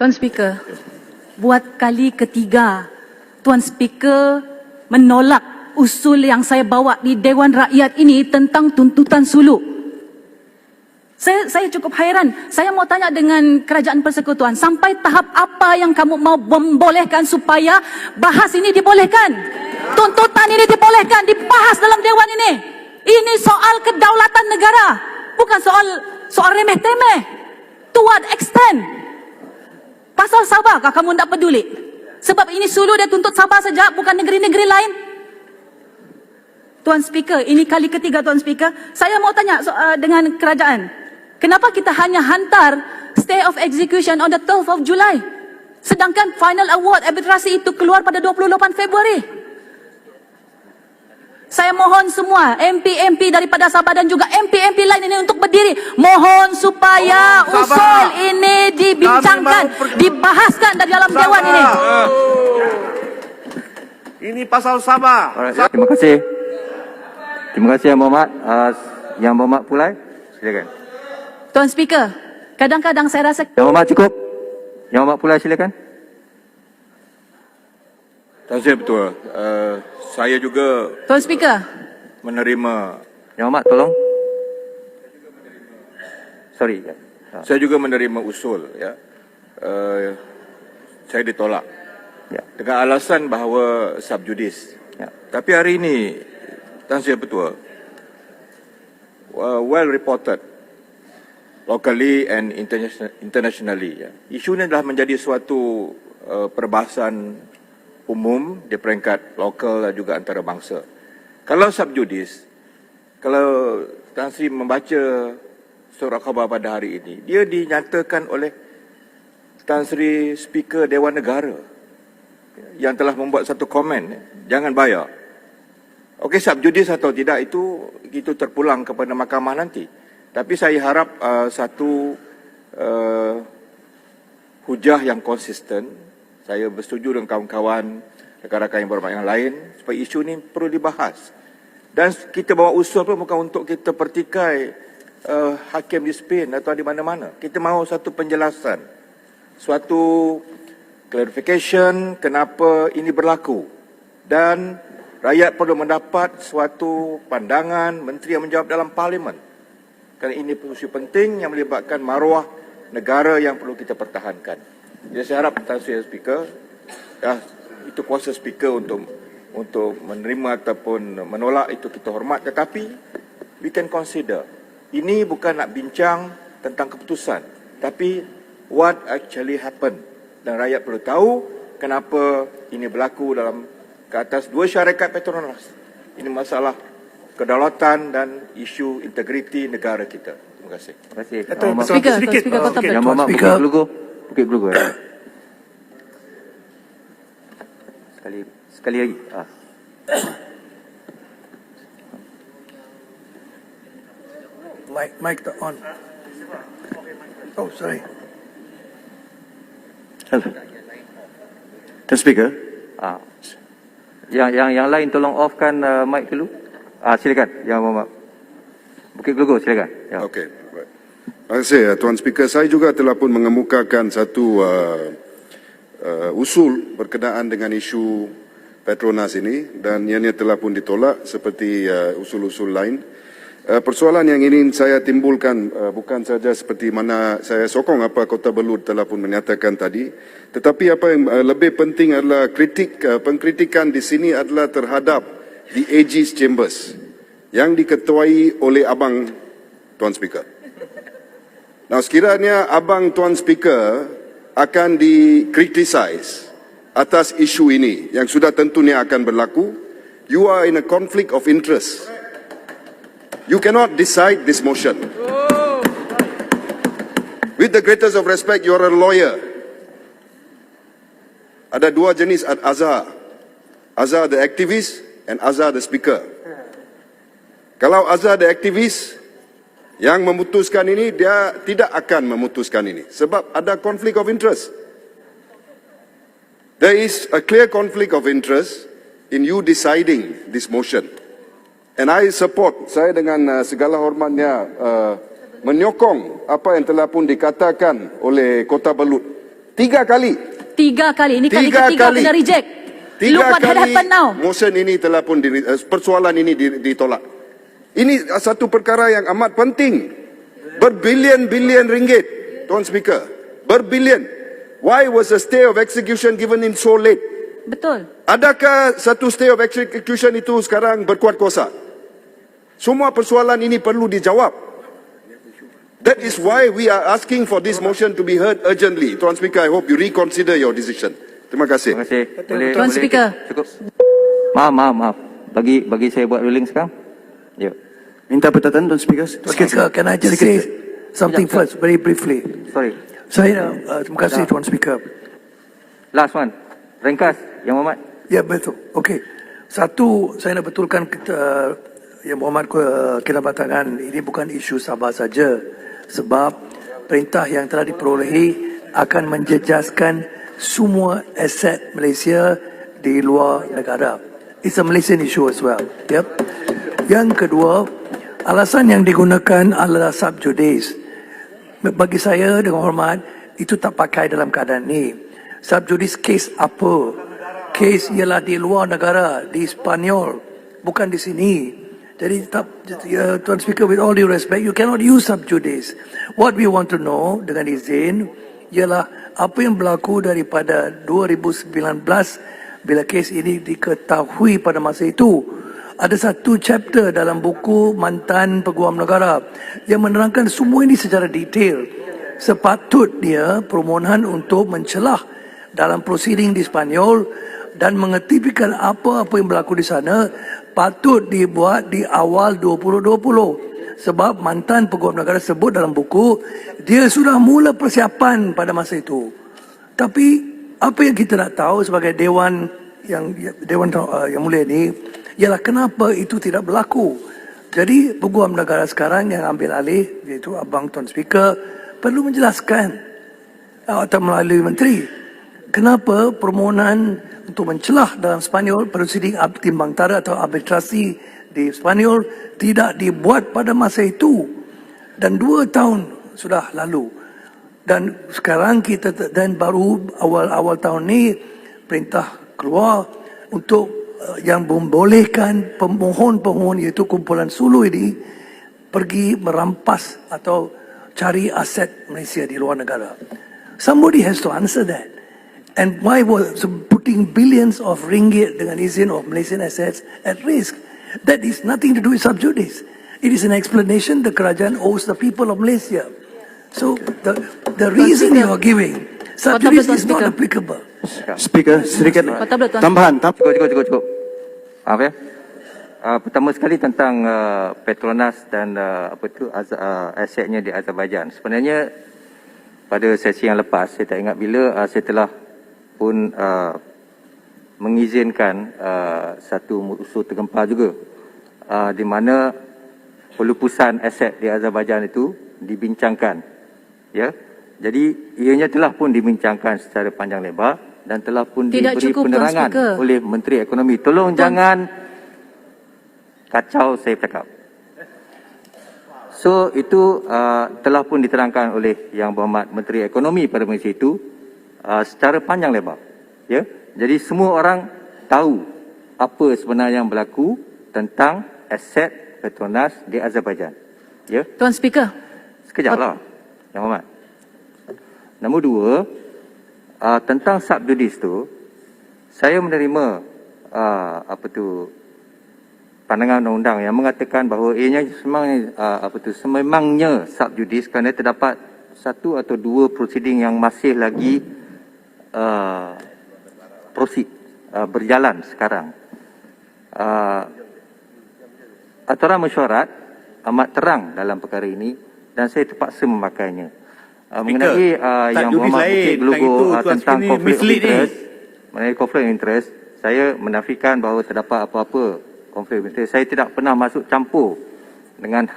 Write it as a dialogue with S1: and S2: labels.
S1: Tuan Speaker, buat kali ketiga Tuan Speaker menolak usul yang saya bawa di Dewan Rakyat ini tentang tuntutan suluk. Saya cukup hairan. Saya mau tanya dengan Kerajaan Persekutuan, sampai tahap apa yang kamu mau membolehkan supaya bahas ini dibolehkan? Tuntutan ini dibolehkan, dibahas dalam Dewan ini. Ini soal kedaulatan negara, bukan soal remeh-temeh. To what extent? Pasal Sabah kah kamu tidak peduli? Sebab ini Sulu dia tuntut Sabah saja, bukan negeri-negeri lain. Tuan Speaker, ini kali ketiga Tuan Speaker. Saya mau tanya dengan kerajaan. Kenapa kita hanya hantar stay of execution on the 12th of July? Sedangkan final award arbitrasi itu keluar pada 28 Februari. Saya mohon semua MP-MP daripada Sabah dan juga MP-MP lain ini untuk berdiri. Mohon supaya usul ini dibincangkan, dibahaskan dari dalam Dewan ini.
S2: Ini pasal Sabah.
S3: Terima kasih. Terima kasih Yang Berhormat. Yang Berhormat Pulai, silakan.
S1: Tuan Speaker, kadang-kadang saya rasa...
S3: Yang Berhormat cukup. Yang Berhormat Pulai, silakan.
S4: Tuan Saya betul. Saya juga
S1: Tuan Speaker,
S4: menerima.
S3: Yang Berhormat, tolong. Sorry.
S4: Saya juga menerima usul. Ya. Saya ditolak.
S3: Ya.
S4: Dengan alasan bahawa subjudis.
S3: Ya.
S4: Tapi hari ini, Tuan Saya betul. Well reported. Locally and internationally. Ya. Isu ini adalah menjadi suatu perbahasan umum di peringkat lokal dan juga antarabangsa. Kalau subjudis, kalau Tan Sri membaca surat khabar pada hari ini, dia dinyatakan oleh Tan Sri Speaker Dewan Negara yang telah membuat satu komen, jangan bayar. Okey, subjudis atau tidak itu terpulang kepada mahkamah nanti. Tapi saya harap satu hujah yang konsisten. Saya bersetuju dengan kawan-kawan, rakan-rakan yang berhormat yang lain, supaya isu ini perlu dibahas. Dan kita bawa usul pun bukan untuk kita pertikai hakim di Spain atau di mana-mana. Kita mahu satu penjelasan, suatu clarification kenapa ini berlaku. Dan rakyat perlu mendapat suatu pandangan menteri yang menjawab dalam parlimen. Kerana ini isu penting yang melibatkan maruah negara yang perlu kita pertahankan. Jadi saya harap Tan Sri Speaker, itu kuasa Speaker untuk menerima ataupun menolak, itu kita hormat. Tetapi we can consider. Ini bukan nak bincang tentang keputusan, tapi what actually happened. Dan rakyat perlu tahu kenapa ini berlaku dalam ke atas dua syarikat Petronas. Ini masalah kedaulatan dan isu integriti negara kita. Terima kasih.
S3: Terima kasih.
S1: Speaker, Speaker Kota
S3: Yang Berhormat Bukit Gelugu. Sekali lagi.
S2: Mic on. Oh, sorry.
S5: Hello. Tuan Speaker.
S3: Yang lain tolong offkan mic dulu. Silakan Yang Berhormat Bukit Gelugu, silakan. Ya.
S6: Okey. Terima kasih Tuan Speaker. Saya juga telah pun mengemukakan satu usul berkenaan dengan isu Petronas ini dan ianya telah pun ditolak seperti usul-usul lain. Persoalan yang ingin saya timbulkan bukan saja seperti mana saya sokong apa Kota Belud telah pun menyatakan tadi, tetapi apa yang lebih penting adalah pengkritikan di sini adalah terhadap the AG's Chambers yang diketuai oleh Abang Tuan Speaker. Nah, sekiranya Abang Tuan Speaker akan dikritisize atas isu ini yang sudah tentunya akan berlaku, you are in a conflict of interest. You cannot decide this motion. With the greatest of respect, you are a lawyer. Ada dua jenis Azhar. Azhar the activist and Azhar the speaker. Kalau Azhar the activist yang memutuskan ini, dia tidak akan memutuskan ini. Sebab ada conflict of interest. There is a clear conflict of interest in you deciding this motion. And I support, saya dengan segala hormatnya menyokong apa yang telah pun dikatakan oleh Kota Belud 3 kali.
S1: 3 kali. Ini kali
S6: Tiga
S1: ketiga
S6: kali.
S1: kena reject.
S6: 3
S1: Look what had
S6: kali
S1: happened now.
S6: motion ini telah pun persoalan ini ditolak. Ini satu perkara yang amat penting. Berbilion-bilion ringgit, Tuan Speaker. Berbilion. Why was a stay of execution given in so late?
S1: Betul.
S6: Adakah satu stay of execution itu sekarang berkuat kuasa? Semua persoalan ini perlu dijawab. That is why we are asking for this motion to be heard urgently. Tuan Speaker, I hope you reconsider your decision. Terima kasih.
S3: Terima kasih.
S1: Tuan Speaker.
S3: Cukup. Maaf. Bagi saya buat ruling sekarang. Ya.
S5: Minta pertanyaan, Tuan Speaker.
S7: Speaker, can I just say something first, very briefly?
S3: Sorry.
S7: Saya, terima kasih Tuan Speaker.
S3: Last one. Ringkas, Yang Muhammad.
S7: Ya, betul. Okey. Satu, saya nak betulkan Yang Muhammad Kinabatangan, ini bukan isu Sabah saja. Sebab perintah yang telah diperolehi akan menjejaskan semua aset Malaysia di luar negara. It's a Malaysian issue as well. Yep. Yang kedua, alasan yang digunakan adalah sub judice. Bagi saya dengan hormat, itu tak pakai dalam keadaan ini. Sub judice case apa? Case ialah di luar negara, di Spanyol, bukan di sini. Jadi, Tuan Speaker, with all due respect, you cannot use sub judice. What we want to know, dengan izin, ialah apa yang berlaku daripada 2019 bila kes ini diketahui pada masa itu. Ada satu chapter dalam buku Mantan Peguam Negara yang menerangkan semua ini secara detail. Sepatutnya permohonan untuk mencelah dalam prosiding di Spanyol dan mengertikan apa-apa yang berlaku di sana patut dibuat di awal 2020. Sebab Mantan Peguam Negara sebut dalam buku, dia sudah mula persiapan pada masa itu. Tapi apa yang kita nak tahu sebagai Dewan yang mulia ini ialah kenapa itu tidak berlaku. Jadi Peguam Negara sekarang yang ambil alih, iaitu Abang Tuan Speaker, perlu menjelaskan atau melalui menteri kenapa permohonan untuk mencelah dalam Spanyol, prosiding timbang tara atau arbitrasi di Spanyol tidak dibuat pada masa itu. Dan 2 tahun sudah lalu. Dan sekarang kita, dan baru awal-awal tahun ini perintah keluar untuk yang membolehkan pemohon-pemohon iaitu kumpulan Sulu ini pergi merampas atau cari aset Malaysia di luar negara. Somebody has to answer that. And why was putting billions of ringgit dengan izin of Malaysian assets at risk? That is nothing to do with sub judice. It is an explanation the kerajaan owes the people of Malaysia. So the reason you are giving, sub judice is not applicable.
S5: Speaker, sedikit tambahan.
S3: Cukup. Maaf ya. Pertama sekali tentang Petronas dan asetnya di Azerbaijan. Sebenarnya pada sesi yang lepas, saya tak ingat bila, saya telah pun mengizinkan satu usul tergempar juga, di mana pelupusan aset di Azerbaijan itu dibincangkan. Ya, jadi ianya telah pun dibincangkan secara panjang lebar dan telah pun
S1: Tidak
S3: diberi
S1: cukup,
S3: penerangan oleh Menteri Ekonomi. Tolong jangan kacau saya bercakap. So itu telah pun diterangkan oleh Yang Berhormat Menteri Ekonomi pada masa itu secara panjang lebar. Ya, jadi semua orang tahu apa sebenarnya yang berlaku tentang aset Petronas di Azerbaijan. Ya.
S1: Tuan Speaker.
S3: Sekejaplah, Yang Berhormat. Nombor 2, tentang sub judice tu, saya menerima pandangan undang-undang yang mengatakan bahawa ianya sememangnya sub judice kerana terdapat 1 atau 2 proceeding yang masih lagi berjalan sekarang. Aturan mesyuarat amat terang dalam perkara ini dan saya terpaksa memakainya. Mengenai Yang Berhormat Bukit Gelugor tentang konflik interest, mengenai konflik interest, saya menafikan bahawa terdapat apa-apa konflik interest. Saya tidak pernah masuk campur dengan hal